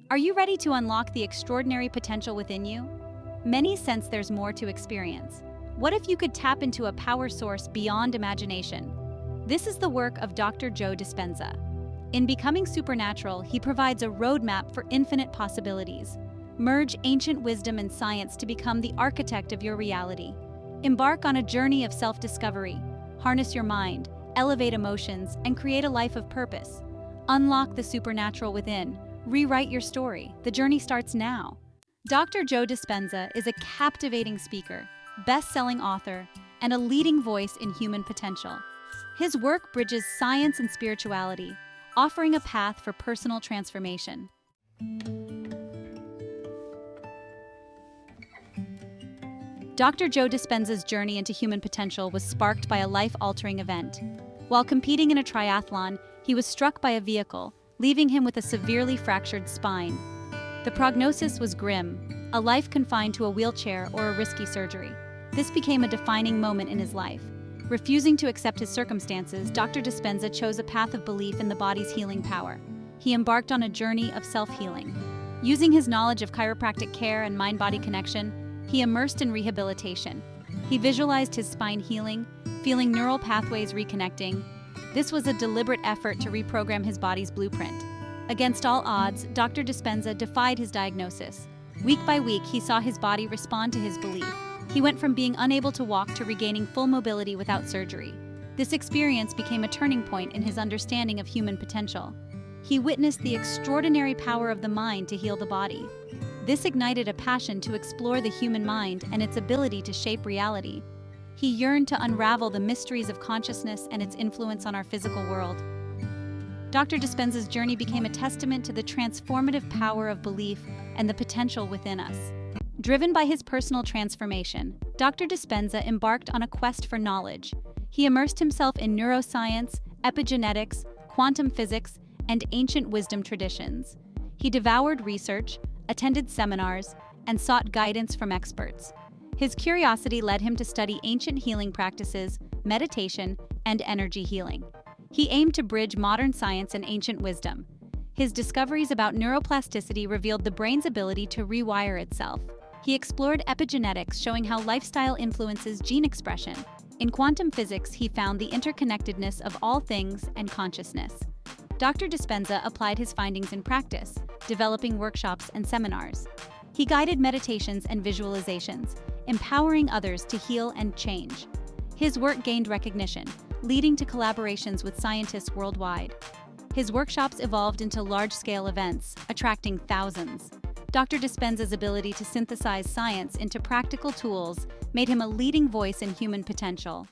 Are you ready to unlock the extraordinary potential within you? Many sense there's more to experience. What if you could tap into a power source beyond imagination? This is the work of Dr. Joe Dispenza. In Becoming Supernatural, he provides a roadmap for infinite possibilities. Merge ancient wisdom and science to become the architect of your reality. Embark on a journey of self-discovery. Harness your mind, elevate emotions, and create a life of purpose. Unlock the supernatural within. Rewrite your story. The journey starts now. Dr. Joe Dispenza is a captivating speaker, best-selling author, and a leading voice in human potential. His work bridges science and spirituality, offering a path for personal transformation. Dr. Joe Dispenza's journey into human potential was sparked by a life-altering event. While competing in a triathlon, he was struck by a vehicle, leaving him with a severely fractured spine. The prognosis was grim, a life confined to a wheelchair or a risky surgery. This became a defining moment in his life. Refusing to accept his circumstances, Dr. Dispenza chose a path of belief in the body's healing power. He embarked on a journey of self-healing. Using his knowledge of chiropractic care and mind-body connection, he immersed in rehabilitation. He visualized his spine healing, feeling neural pathways reconnecting. This was a deliberate effort to reprogram his body's blueprint. Against all odds, Dr. Dispenza defied his diagnosis. Week by week, he saw his body respond to his belief. He went from being unable to walk to regaining full mobility without surgery. This experience became a turning point in his understanding of human potential. He witnessed the extraordinary power of the mind to heal the body. This ignited a passion to explore the human mind and its ability to shape reality. He yearned to unravel the mysteries of consciousness and its influence on our physical world. Dr. Dispenza's journey became a testament to the transformative power of belief and the potential within us. Driven by his personal transformation, Dr. Dispenza embarked on a quest for knowledge. He immersed himself in neuroscience, epigenetics, quantum physics, and ancient wisdom traditions. He devoured research, attended seminars, and sought guidance from experts. His curiosity led him to study ancient healing practices, meditation, and energy healing. He aimed to bridge modern science and ancient wisdom. His discoveries about neuroplasticity revealed the brain's ability to rewire itself. He explored epigenetics, showing how lifestyle influences gene expression. In quantum physics, he found the interconnectedness of all things and consciousness. Dr. Dispenza applied his findings in practice, developing workshops and seminars. He guided meditations and visualizations, empowering others to heal and change. His work gained recognition, leading to collaborations with scientists worldwide. His workshops evolved into large-scale events, attracting thousands. Dr. Dispenza's ability to synthesize science into practical tools made him a leading voice in human potential.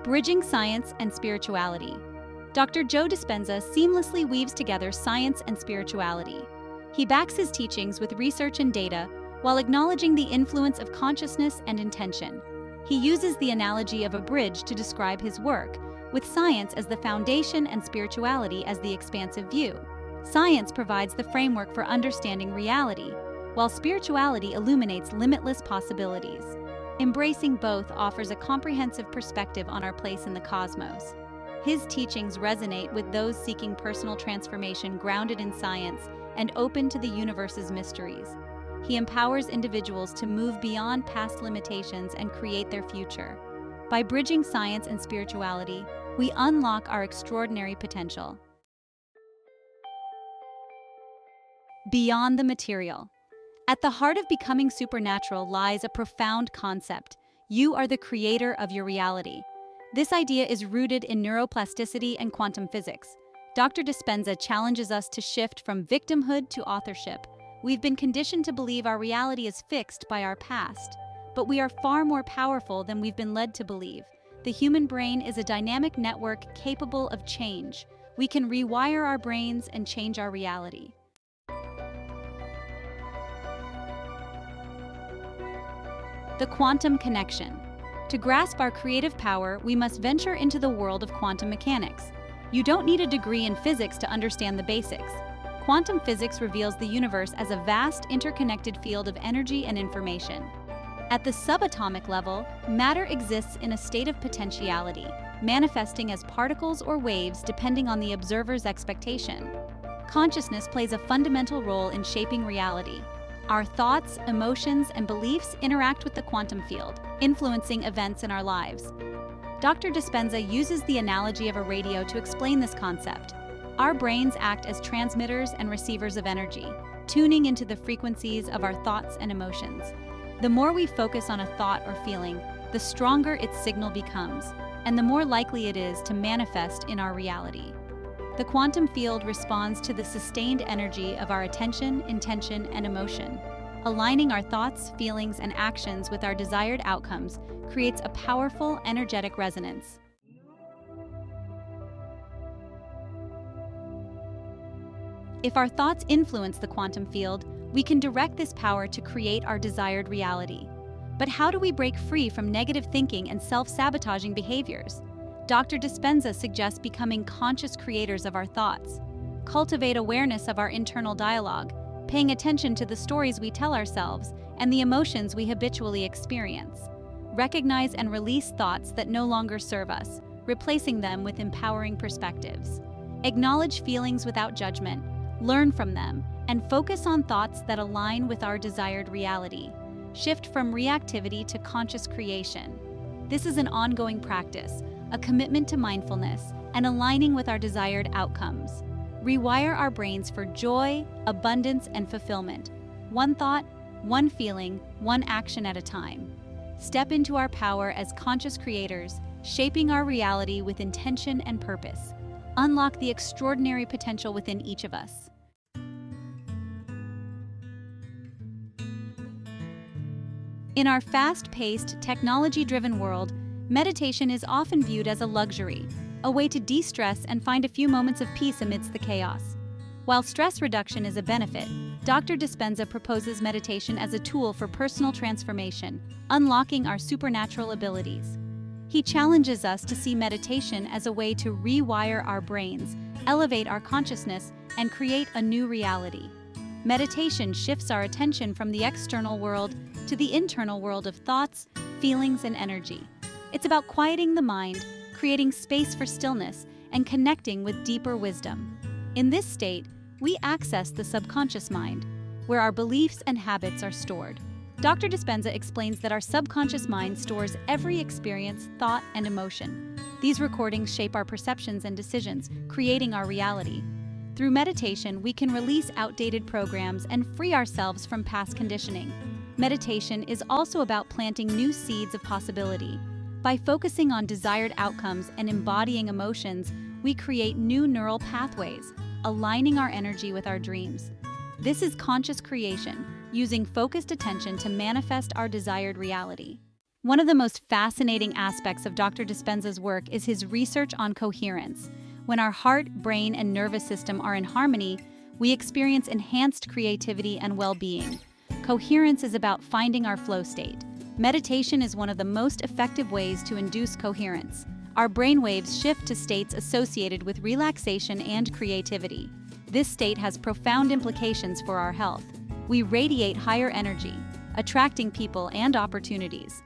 Bridging science and spirituality. Dr. Joe Dispenza seamlessly weaves together science and spirituality. He backs his teachings with research and data while acknowledging the influence of consciousness and intention. He uses the analogy of a bridge to describe his work, with science as the foundation and spirituality as the expansive view. Science provides the framework for understanding reality, while spirituality illuminates limitless possibilities. Embracing both offers a comprehensive perspective on our place in the cosmos. His teachings resonate with those seeking personal transformation grounded in science and open to the universe's mysteries. He empowers individuals to move beyond past limitations and create their future. By bridging science and spirituality, we unlock our extraordinary potential. Beyond the material. At the heart of becoming supernatural lies a profound concept. You are the creator of your reality. This idea is rooted in neuroplasticity and quantum physics. Dr. Dispenza challenges us to shift from victimhood to authorship. We've been conditioned to believe our reality is fixed by our past, but we are far more powerful than we've been led to believe. The human brain is a dynamic network capable of change. We can rewire our brains and change our reality. The quantum connection. To grasp our creative power, we must venture into the world of quantum mechanics. You don't need a degree in physics to understand the basics. Quantum physics reveals the universe as a vast, interconnected field of energy and information. At the subatomic level, matter exists in a state of potentiality. manifesting as particles or waves depending on the observer's expectation. Consciousness plays a fundamental role in shaping reality. Our thoughts, emotions, and beliefs interact with the quantum field, influencing events in our lives. Dr. Dispenza uses the analogy of a radio to explain this concept. Our brains act as transmitters and receivers of energy, tuning into the frequencies of our thoughts and emotions. The more we focus on a thought or feeling, the stronger its signal becomes, and the more likely it is to manifest in our reality. The quantum field responds to the sustained energy of our attention, intention, and emotion. Aligning our thoughts, feelings, and actions with our desired outcomes creates a powerful, energetic resonance. If our thoughts influence the quantum field, we can direct this power to create our desired reality. But how do we break free from negative thinking and self-sabotaging behaviors? Dr. Dispenza suggests becoming conscious creators of our thoughts. Cultivate awareness of our internal dialogue, paying attention to the stories we tell ourselves and the emotions we habitually experience. Recognize and release thoughts that no longer serve us, replacing them with empowering perspectives. Acknowledge feelings without judgment, learn from them, and focus on thoughts that align with our desired reality. Shift from reactivity to conscious creation. This is an ongoing practice, a commitment to mindfulness, and aligning with our desired outcomes. Rewire our brains for joy, abundance, and fulfillment. One thought, one feeling, one action at a time. Step into our power as conscious creators, shaping our reality with intention and purpose. Unlock the extraordinary potential within each of us. In our fast-paced, technology-driven world, meditation is often viewed as a luxury, a way to de-stress and find a few moments of peace amidst the chaos. While stress reduction is a benefit, Dr. Dispenza proposes meditation as a tool for personal transformation, unlocking our supernatural abilities. He challenges us to see meditation as a way to rewire our brains, elevate our consciousness, and create a new reality. Meditation shifts our attention from the external world to the internal world of thoughts, feelings, and energy. It's about quieting the mind, creating space for stillness, and connecting with deeper wisdom. In this state, we access the subconscious mind, where our beliefs and habits are stored. Dr. Dispenza explains that our subconscious mind stores every experience, thought, and emotion. These recordings shape our perceptions and decisions, creating our reality. Through meditation, we can release outdated programs and free ourselves from past conditioning. Meditation is also about planting new seeds of possibility. By focusing on desired outcomes and embodying emotions, we create new neural pathways, aligning our energy with our dreams. This is conscious creation, using focused attention to manifest our desired reality. One of the most fascinating aspects of Dr. Dispenza's work is his research on coherence. When our heart, brain, and nervous system are in harmony, we experience enhanced creativity and well-being. Coherence is about finding our flow state. Meditation is one of the most effective ways to induce coherence. Our brainwaves shift to states associated with relaxation and creativity. This state has profound implications for our health. We radiate higher energy, attracting people and opportunities.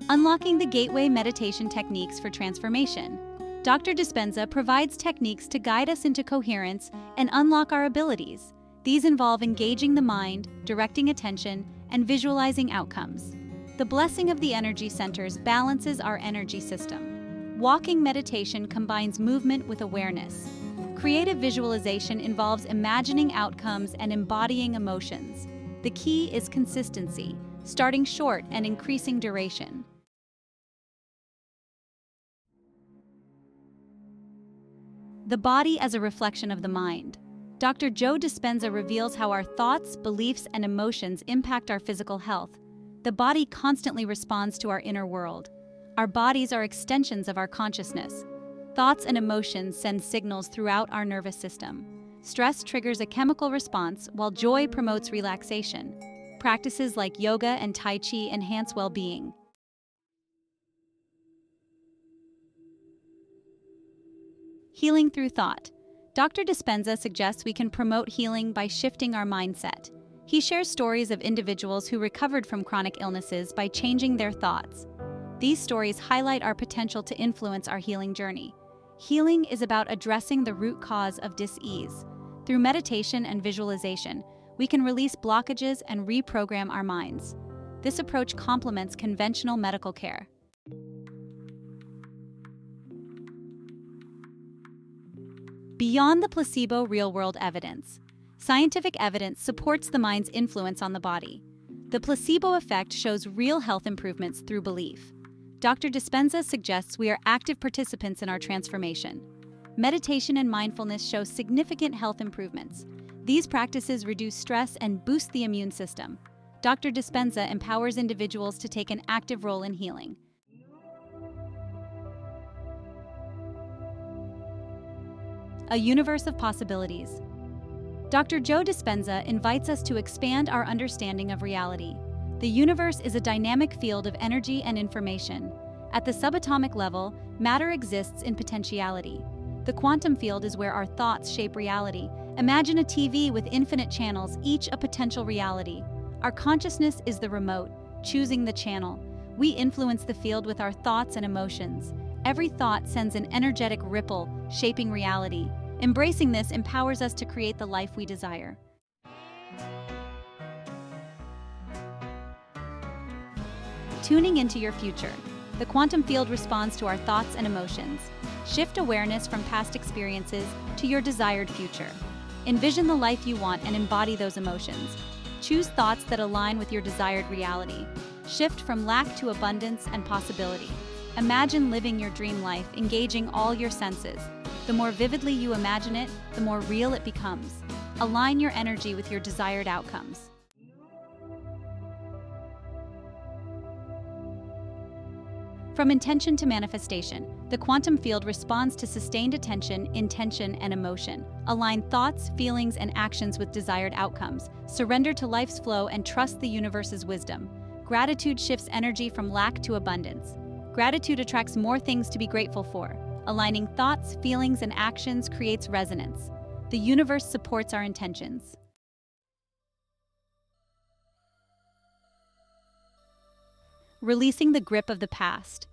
Unlocking the gateway meditation techniques for transformation. Dr. Dispenza provides techniques to guide us into coherence and unlock our abilities. These involve engaging the mind, directing attention, and visualizing outcomes. The blessing of the energy centers balances our energy system. Walking meditation combines movement with awareness. Creative visualization involves imagining outcomes and embodying emotions. The key is consistency, starting short and increasing duration. The body as a reflection of the mind. Dr. Joe Dispenza reveals how our thoughts, beliefs, and emotions impact our physical health. The body constantly responds to our inner world. Our bodies are extensions of our consciousness. Thoughts and emotions send signals throughout our nervous system. Stress triggers a chemical response, while joy promotes relaxation. Practices like yoga and Tai Chi enhance well-being. Healing through thought. Dr. Dispenza suggests we can promote healing by shifting our mindset. He shares stories of individuals who recovered from chronic illnesses by changing their thoughts. These stories highlight our potential to influence our healing journey. Healing is about addressing the root cause of dis-ease. Through meditation and visualization, we can release blockages and reprogram our minds. This approach complements conventional medical care. Beyond the placebo real-world evidence, scientific evidence supports the mind's influence on the body. The placebo effect shows real health improvements through belief. Dr. Dispenza suggests we are active participants in our transformation. Meditation and mindfulness show significant health improvements. These practices reduce stress and boost the immune system. Dr. Dispenza empowers individuals to take an active role in healing. A universe of possibilities. Dr. Joe Dispenza invites us to expand our understanding of reality. The universe is a dynamic field of energy and information. At the subatomic level, matter exists in potentiality. The quantum field is where our thoughts shape reality. Imagine a TV with infinite channels, each a potential reality. Our consciousness is the remote, choosing the channel. We influence the field with our thoughts and emotions. Every thought sends an energetic ripple, shaping reality. Embracing this empowers us to create the life we desire. Tuning into your future. The quantum field responds to our thoughts and emotions. Shift awareness from past experiences to your desired future. Envision the life you want and embody those emotions. Choose thoughts that align with your desired reality. Shift from lack to abundance and possibility. Imagine living your dream life, engaging all your senses. The more vividly you imagine it, the more real it becomes. Align your energy with your desired outcomes. From intention to manifestation, the quantum field responds to sustained attention, intention, and emotion. Align thoughts, feelings, and actions with desired outcomes. Surrender to life's flow and trust the universe's wisdom. Gratitude shifts energy from lack to abundance. Gratitude attracts more things to be grateful for. Aligning thoughts, feelings, and actions creates resonance. The universe supports our intentions. Releasing the grip of the past.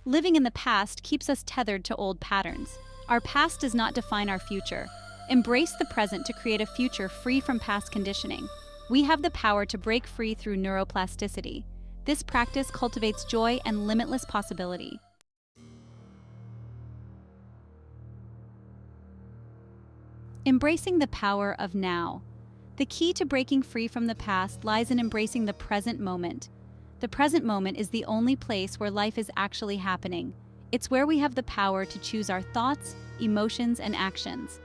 Living in the past keeps us tethered to old patterns. Our past does not define our future. Embrace the present to create a future free from past conditioning. We have the power to break free through neuroplasticity. This practice cultivates joy and limitless possibility. Embracing the power of now. The key to breaking free from the past lies in embracing the present moment. The present moment is the only place where life is actually happening. It's where we have the power to choose our thoughts, emotions, and actions.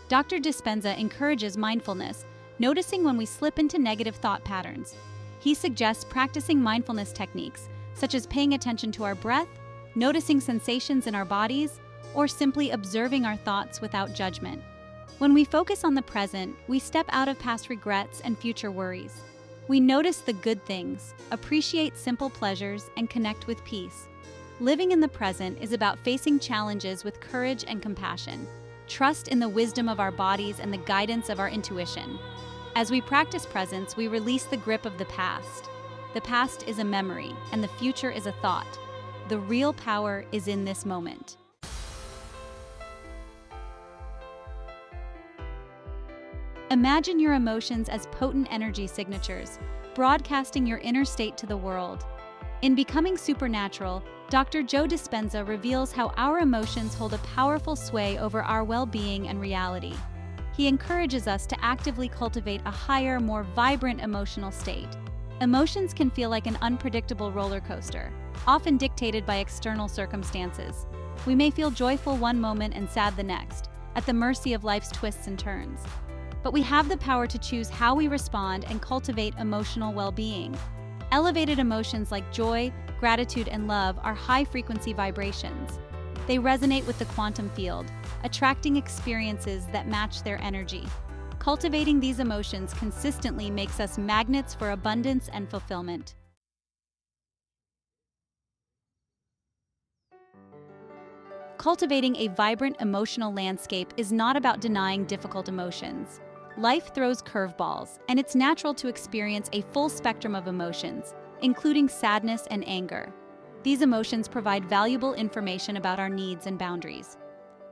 Dr. Dispenza encourages mindfulness, noticing when we slip into negative thought patterns. He suggests practicing mindfulness techniques, such as paying attention to our breath, noticing sensations in our bodies, or simply observing our thoughts without judgment. When we focus on the present, we step out of past regrets and future worries. We notice the good things, appreciate simple pleasures, and connect with peace. Living in the present is about facing challenges with courage and compassion. Trust in the wisdom of our bodies and the guidance of our intuition. As we practice presence, we release the grip of the past. The past is a memory, and the future is a thought. The real power is in this moment. Imagine your emotions as potent energy signatures, broadcasting your inner state to the world. In Becoming Supernatural, Dr. Joe Dispenza reveals how our emotions hold a powerful sway over our well-being and reality. He encourages us to actively cultivate a higher, more vibrant emotional state. Emotions can feel like an unpredictable roller coaster, often dictated by external circumstances. We may feel joyful one moment and sad the next, at the mercy of life's twists and turns. But we have the power to choose how we respond and cultivate emotional well-being. Elevated emotions like joy, gratitude, and love are high-frequency vibrations. They resonate with the quantum field, attracting experiences that match their energy. Cultivating these emotions consistently makes us magnets for abundance and fulfillment. Cultivating a vibrant emotional landscape is not about denying difficult emotions. Life throws curveballs, and it's natural to experience a full spectrum of emotions, including sadness and anger. These emotions provide valuable information about our needs and boundaries.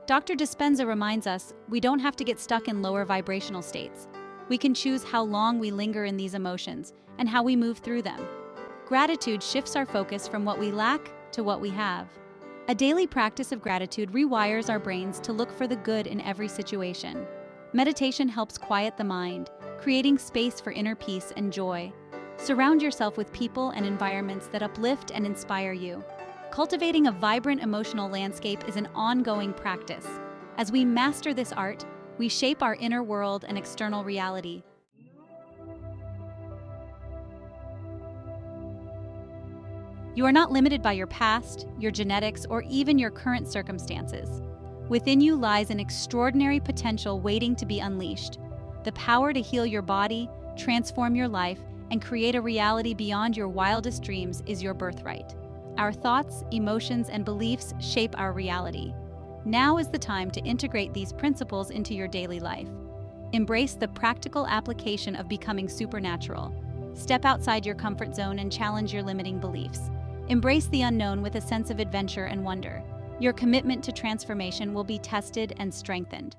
Dr. Dispenza reminds us we don't have to get stuck in lower vibrational states. We can choose how long we linger in these emotions and how we move through them. Gratitude shifts our focus from what we lack to what we have. A daily practice of gratitude rewires our brains to look for the good in every situation. Meditation helps quiet the mind, creating space for inner peace and joy. Surround yourself with people and environments that uplift and inspire you. Cultivating a vibrant emotional landscape is an ongoing practice. As we master this art, we shape our inner world and external reality. You are not limited by your past, your genetics, or even your current circumstances. Within you lies an extraordinary potential waiting to be unleashed. The power to heal your body, transform your life, and create a reality beyond your wildest dreams is your birthright. Our thoughts, emotions, and beliefs shape our reality. Now is the time to integrate these principles into your daily life. Embrace the practical application of becoming supernatural. Step outside your comfort zone and challenge your limiting beliefs. Embrace the unknown with a sense of adventure and wonder. Your commitment to transformation will be tested and strengthened.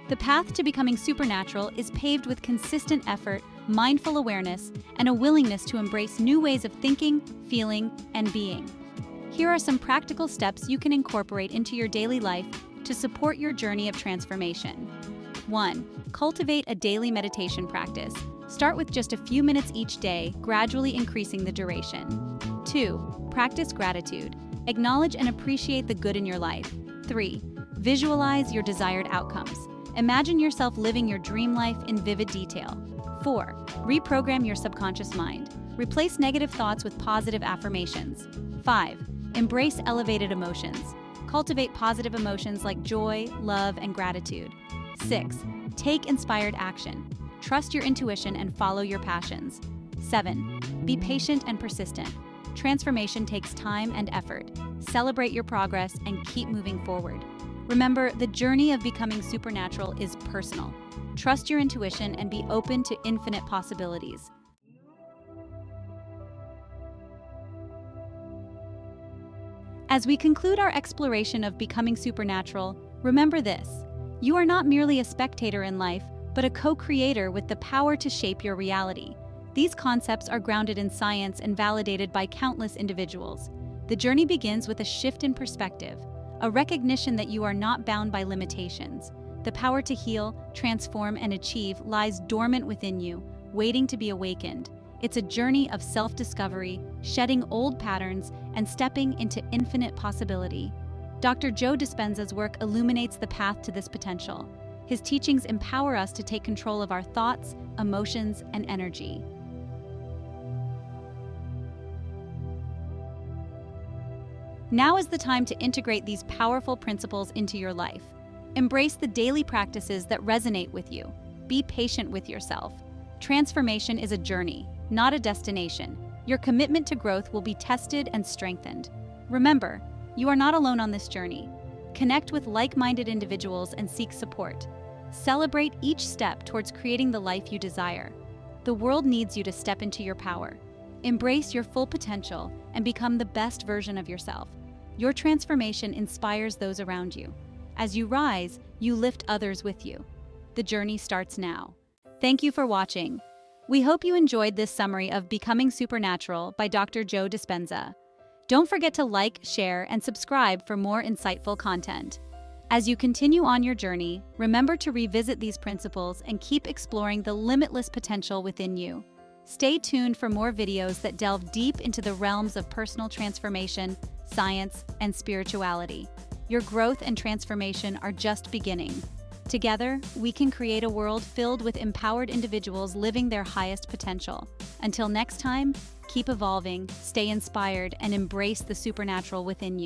The path to becoming supernatural is paved with consistent effort, mindful awareness, and a willingness to embrace new ways of thinking, feeling, and being. Here are some practical steps you can incorporate into your daily life to support your journey of transformation. 1. Cultivate a daily meditation practice. Start with just a few minutes each day, gradually increasing the duration. 2. Practice gratitude. Acknowledge and appreciate the good in your life. 3. Visualize your desired outcomes. Imagine yourself living your dream life in vivid detail. 4. Reprogram your subconscious mind. Replace negative thoughts with positive affirmations. 5. Embrace elevated emotions. Cultivate positive emotions like joy, love, and gratitude. 6. Take inspired action. Trust your intuition and follow your passions. 7. Be patient and persistent. Transformation takes time and effort. Celebrate your progress and keep moving forward. Remember, the journey of becoming supernatural is personal. Trust your intuition and be open to infinite possibilities. As we conclude our exploration of becoming supernatural, remember this: you are not merely a spectator in life, but a co-creator with the power to shape your reality. These concepts are grounded in science and validated by countless individuals. The journey begins with a shift in perspective, a recognition that you are not bound by limitations. The power to heal, transform, and achieve lies dormant within you, waiting to be awakened. It's a journey of self-discovery, shedding old patterns, and stepping into infinite possibility. Dr. Joe Dispenza's work illuminates the path to this potential. His teachings empower us to take control of our thoughts, emotions, and energy. Now is the time to integrate these powerful principles into your life. Embrace the daily practices that resonate with you. Be patient with yourself. Transformation is a journey, not a destination. Your commitment to growth will be tested and strengthened. Remember, you are not alone on this journey. Connect with like-minded individuals and seek support. Celebrate each step towards creating the life you desire. The world needs you to step into your power. Embrace your full potential and become the best version of yourself. Your transformation inspires those around you. As you rise, you lift others with you. The journey starts now. Thank you for watching. We hope you enjoyed this summary of Becoming Supernatural by Dr. Joe Dispenza. Don't forget to like, share, and subscribe for more insightful content. As you continue on your journey, remember to revisit these principles and keep exploring the limitless potential within you. Stay tuned for more videos that delve deep into the realms of personal transformation, science, and spirituality. Your growth and transformation are just beginning. Together, we can create a world filled with empowered individuals living their highest potential. Until next time, keep evolving, stay inspired, and embrace the supernatural within you.